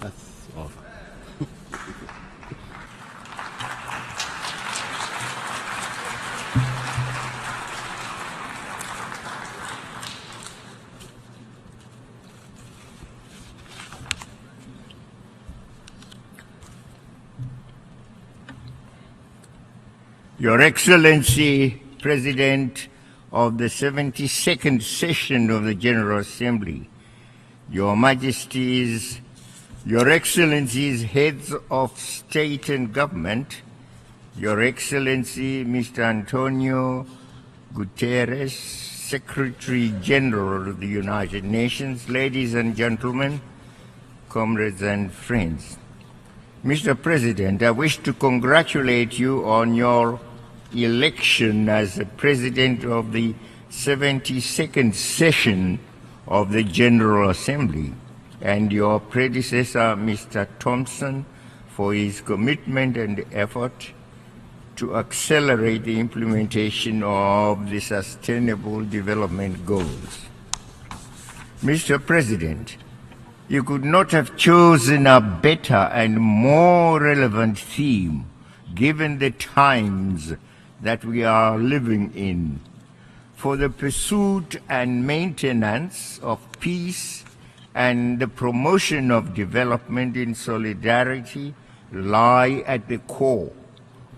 That's all. Your Excellency, President of the 72nd session of the General Assembly, Your Majesties, Your Excellencies, Heads of State and Government, Your Excellency Mr. Antonio Guterres, Secretary General of the United Nations, ladies and gentlemen, comrades and friends. Mr. President, I wish to congratulate you on your election as the President of the 72nd session of the General Assembly, and your predecessor, Mr. Thompson, for his commitment and effort to accelerate the implementation of the Sustainable Development Goals. Mr. President, you could not have chosen a better and more relevant theme given the times that we are living in. For the pursuit and maintenance of peace and the promotion of development in solidarity lie at the core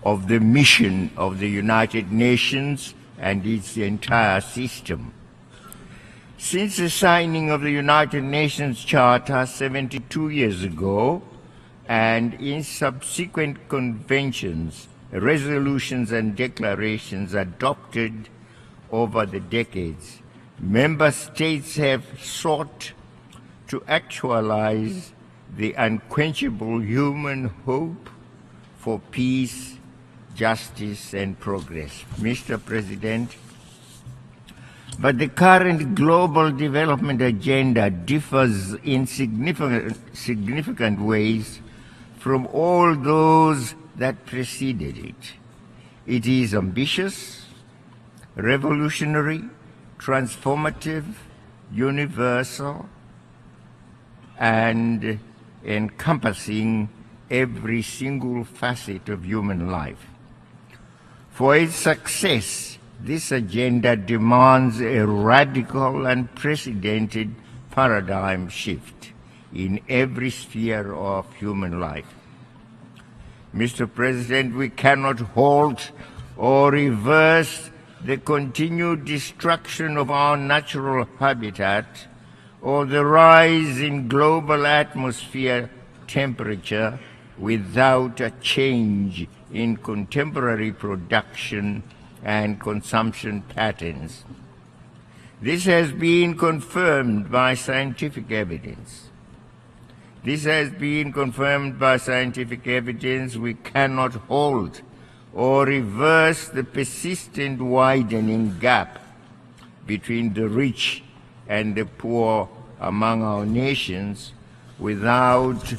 of the mission of the United Nations and its entire system. Since the signing of the United Nations Charter 72 years ago, and in subsequent conventions, resolutions and declarations adopted over the decades, member states have sought to actualize the unquenchable human hope for peace, justice, and progress. Mr. President, but the current global development agenda differs in significant ways from all those that preceded it. It is ambitious, revolutionary, transformative, universal, and encompassing every single facet of human life. For its success, this agenda demands a radical and unprecedented paradigm shift in every sphere of human life. Mr. President, we cannot halt or reverse the continued destruction of our natural habitat or the rise in global atmosphere temperature without a change in contemporary production and consumption patterns. This has been confirmed by scientific evidence. We cannot halt or reverse the persistent widening gap between the rich and the poor among our nations without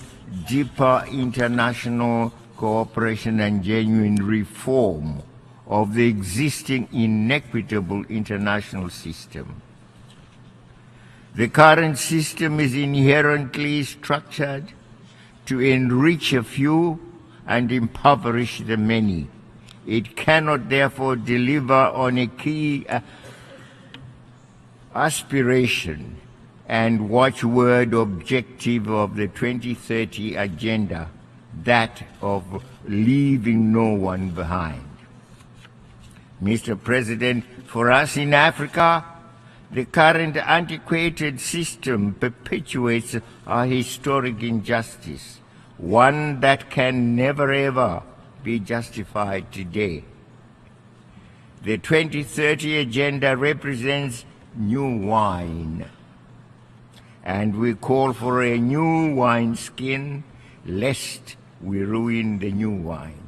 deeper international cooperation and genuine reform of the existing inequitable international system. The current system is inherently structured to enrich a few and impoverish the many. It cannot therefore deliver on a key aspiration and watchword objective of the 2030 agenda, that of leaving no one behind. Mr. President, for us in Africa, the current antiquated system perpetuates a historic injustice, one that can never ever be justified today. The 2030 agenda represents new wine, and we call for a new wineskin, lest we ruin the new wine.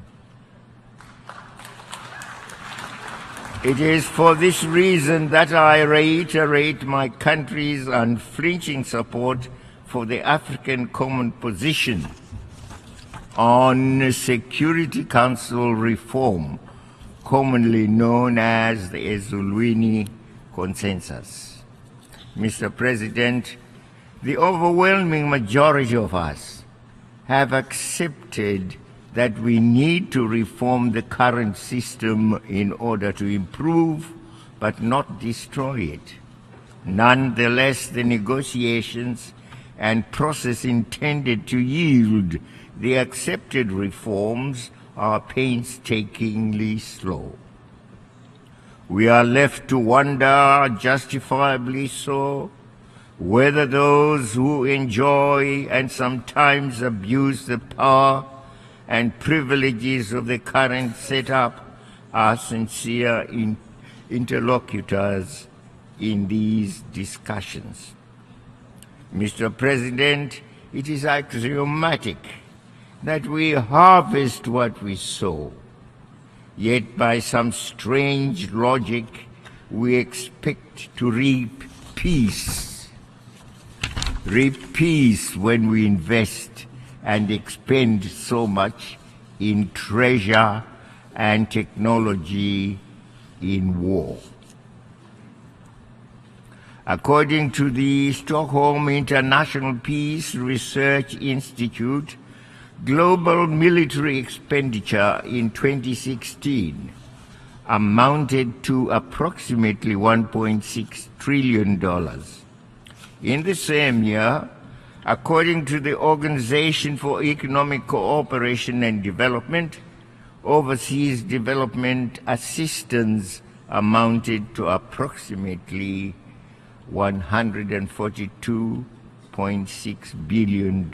It is for this reason that I reiterate my country's unflinching support for the African Common Position on Security Council reform, commonly known as the Ezulwini Consensus. Mr. President, the overwhelming majority of us have accepted that we need to reform the current system in order to improve but not destroy it. Nonetheless, the negotiations and process intended to yield the accepted reforms are painstakingly slow. We are left to wonder, justifiably so, whether those who enjoy and sometimes abuse the power and privileges of the current setup are sincere interlocutors in these discussions. Mr. President, it is axiomatic that we harvest what we sow, yet by some strange logic we expect to reap peace. Reap peace when we invest and expend so much in treasure and technology in war. According to the Stockholm International Peace Research Institute, global military expenditure in 2016 amounted to approximately $1.6 trillion. In the same year, according to the Organization for Economic Cooperation and Development, overseas development assistance amounted to approximately $142.6 billion.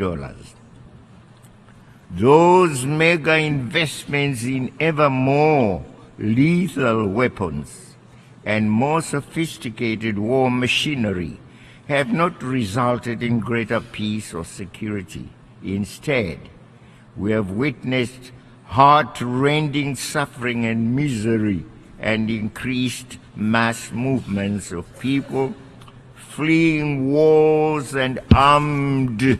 Those mega investments in ever more lethal weapons and more sophisticated war machinery have not resulted in greater peace or security. Instead, we have witnessed heart-rending suffering and misery and increased mass movements of people fleeing wars and armed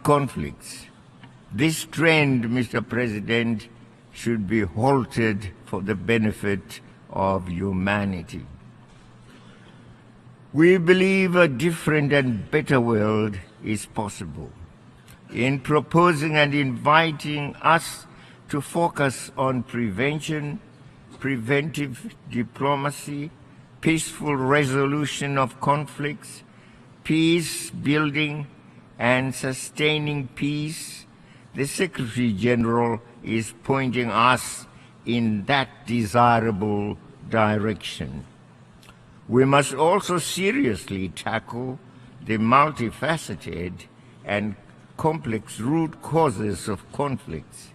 conflicts. This trend, Mr. President, should be halted for the benefit of humanity. We believe a different and better world is possible. In proposing and inviting us to focus on prevention, preventive diplomacy, peaceful resolution of conflicts, peace building and sustaining peace, the Secretary General is pointing us in that desirable direction. We must also seriously tackle the multifaceted and complex root causes of conflicts,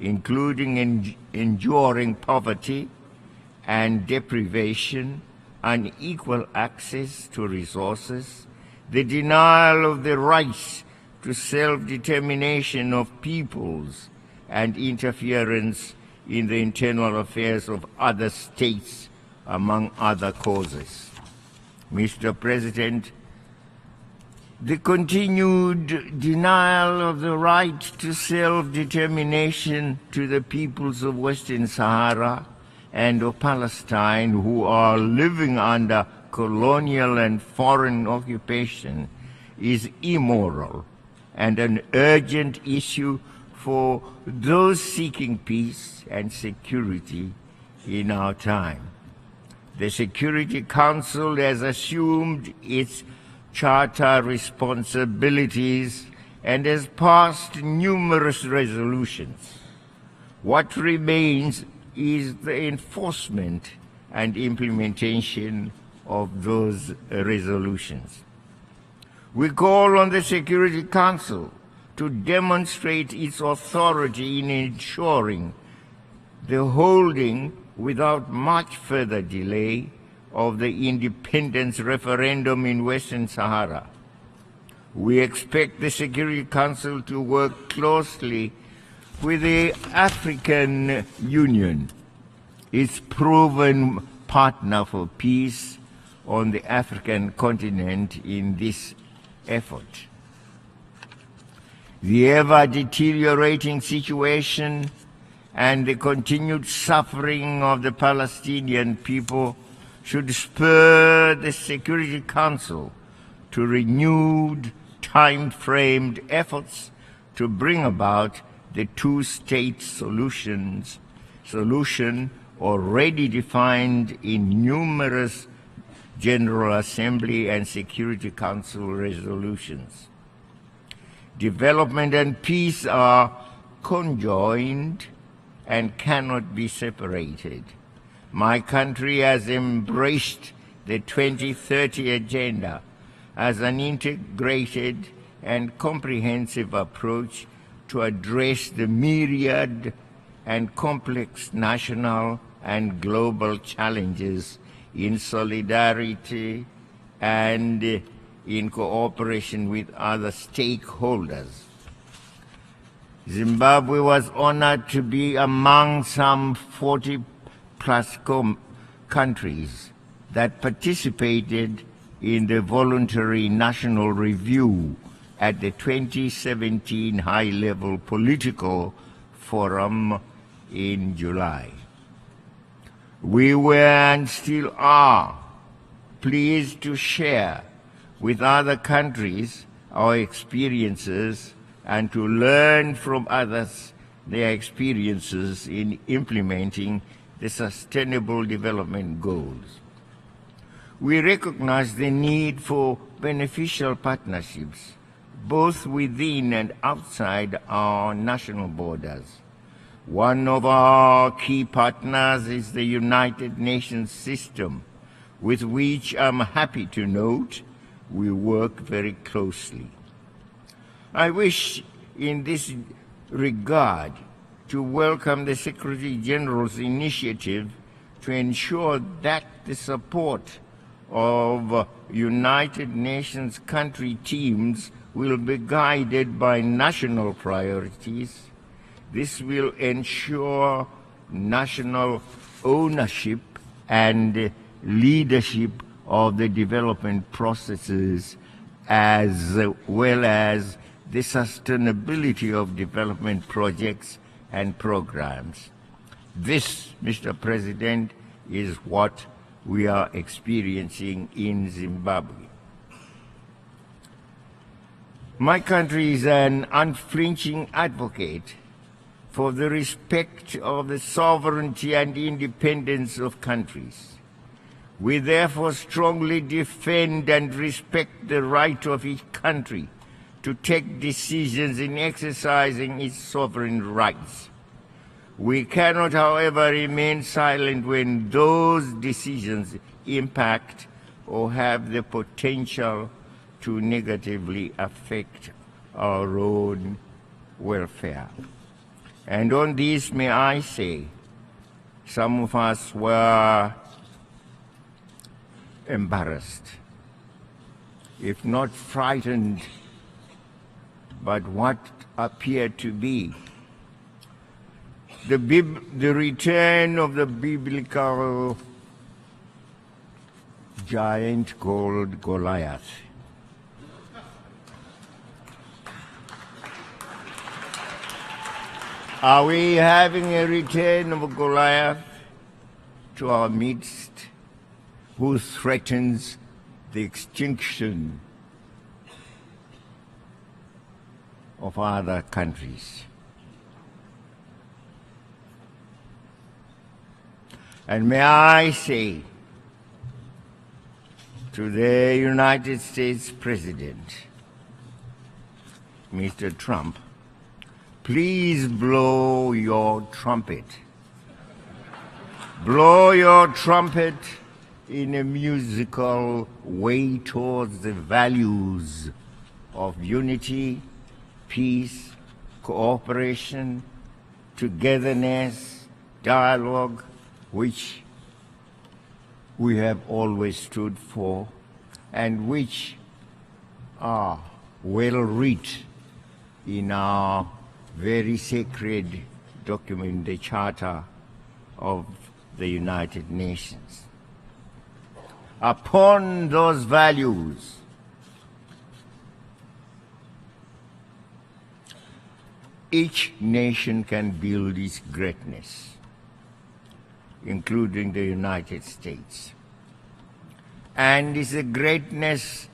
including enduring poverty and deprivation, unequal access to resources, the denial of the rights to self-determination of peoples, and interference in the internal affairs of other states, among other causes. Mr. President, the continued denial of the right to self-determination to the peoples of Western Sahara and of Palestine, who are living under colonial and foreign occupation, is immoral and an urgent issue for those seeking peace and security in our time. The Security Council has assumed its charter responsibilities and has passed numerous resolutions. What remains is the enforcement and implementation of those resolutions. We call on the Security Council to demonstrate its authority in ensuring the holding without much further delay of the independence referendum in Western Sahara. We expect the Security Council to work closely with the African Union, its proven partner for peace on the African continent, in this effort. The ever-deteriorating situation and the continued suffering of the Palestinian people should spur the Security Council to renewed, time-framed efforts to bring about the two-state solution already defined in numerous General Assembly and Security Council resolutions. Development and peace are conjoined and cannot be separated. My country has embraced the 2030 Agenda as an integrated and comprehensive approach to address the myriad and complex national and global challenges in solidarity and in cooperation with other stakeholders. Zimbabwe was honored to be among some 40-plus countries that participated in the voluntary national review at the 2017 High-Level Political Forum in July. We were and still are pleased to share with other countries our experiences and to learn from others their experiences in implementing the Sustainable Development Goals. We recognize the need for beneficial partnerships, both within and outside our national borders. One of our key partners is the United Nations system, with which I'm happy to note we work very closely. I wish in this regard to welcome the Secretary General's initiative to ensure that the support of United Nations country teams will be guided by national priorities. This will ensure national ownership and leadership of the development processes, as well as the sustainability of development projects and programs. This, Mr. President, is what we are experiencing in Zimbabwe. My country is an unflinching advocate for the respect of the sovereignty and independence of countries. We therefore strongly defend and respect the right of each country to take decisions in exercising its sovereign rights. We cannot, however, remain silent when those decisions impact or have the potential to negatively affect our own welfare. And on this, may I say, some of us were embarrassed, if not frightened, but what appeared to be the return of the biblical giant called Goliath. Are we having a return of Goliath to our midst, who threatens the extinction of other countries? And may I say to the United States President, Mr. Trump, please blow your trumpet. Blow your trumpet in a musical way towards the values of unity, peace, cooperation, togetherness, dialogue, which we have always stood for and which are well written in our very sacred document, the Charter of the United Nations. Upon those values, each nation can build its greatness, including the United States. And it's the greatness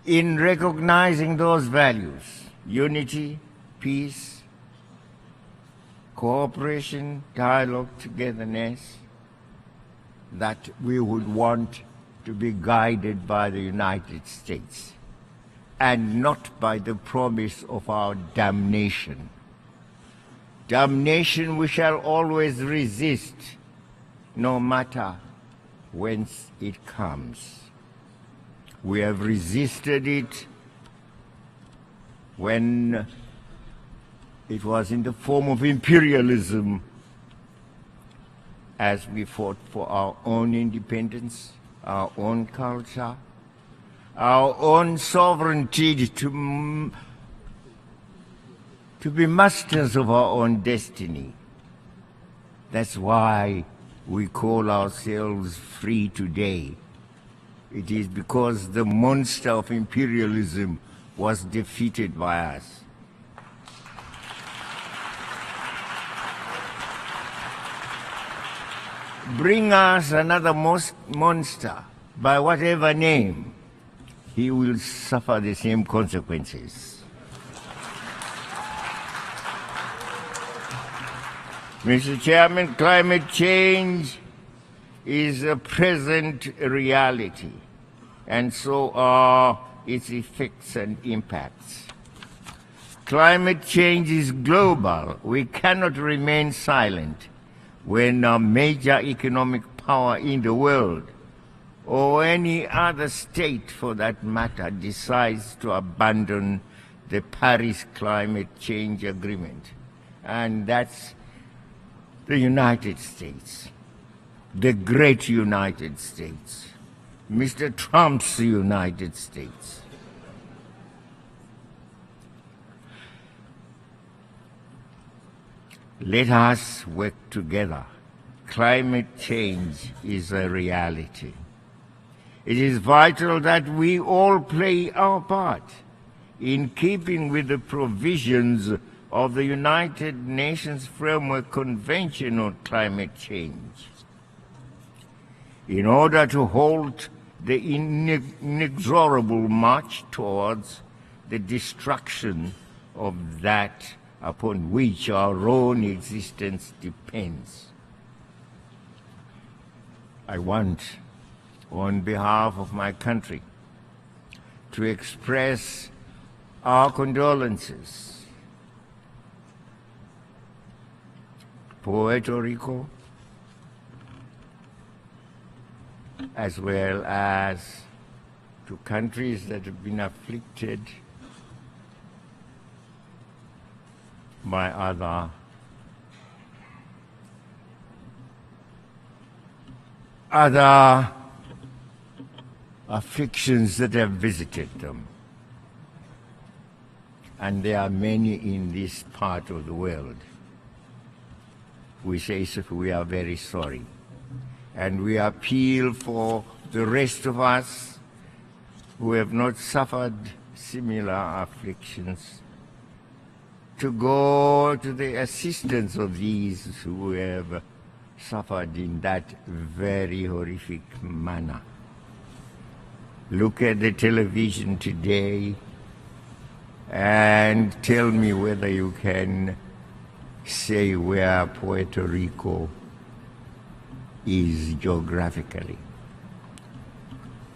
in recognizing those values: unity, peace, cooperation, dialogue, togetherness, that we would want to be guided by the United States and not by the promise of our damnation. Damnation we shall always resist, no matter whence it comes. We have resisted it when it was in the form of imperialism, as we fought for our own independence, our own culture, our own sovereignty to be masters of our own destiny. That's why we call ourselves free today. It is because the monster of imperialism was defeated by us. Bring us another monster, by whatever name, he will suffer the same consequences. Mr. Chairman, climate change is a present reality, and so are its effects and impacts. Climate change is global. We cannot remain silent when a major economic power in the world, or any other state for that matter, decides to abandon the Paris Climate Change Agreement. And that's the United States, the great United States, Mr. Trump's United States. Let us work together. Climate change is a reality. It is vital that we all play our part in keeping with the provisions of the United Nations Framework Convention on Climate Change, in order to halt the inexorable march towards the destruction of that upon which our own existence depends. I want, on behalf of my country, to express our condolences. Puerto Rico, as well as to countries that have been afflicted by other afflictions that have visited them. And there are many in this part of the world. We say we are very sorry. And we appeal for the rest of us who have not suffered similar afflictions to go to the assistance of these who have suffered in that very horrific manner. Look at the television today and tell me whether you can say where Puerto Rico is geographically.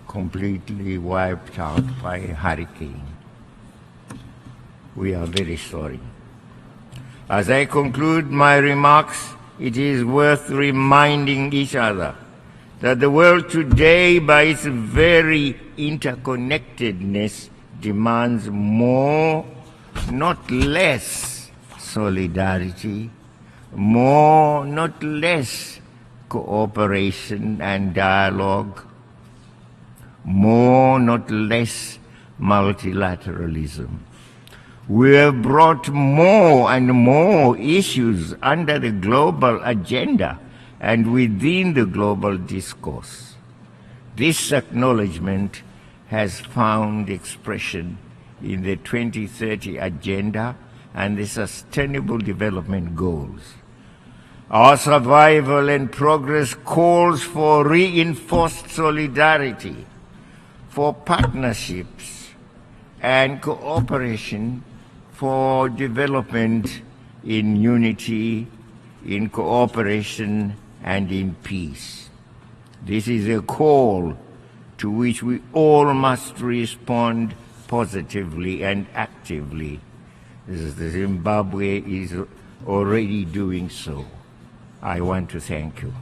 Completely wiped out by a hurricane. We are very sorry. As I conclude my remarks, it is worth reminding each other that the world today, by its very interconnectedness, demands more, not less, solidarity, more, not less, cooperation and dialogue, more, not less, multilateralism. We have brought more and more issues under the global agenda and within the global discourse. This acknowledgement has found expression in the 2030 Agenda and the Sustainable Development Goals. Our survival and progress calls for reinforced solidarity, for partnerships and cooperation for development in unity, in cooperation and in peace. This is a call to which we all must respond positively and actively. Zimbabwe is already doing so. I want to thank you.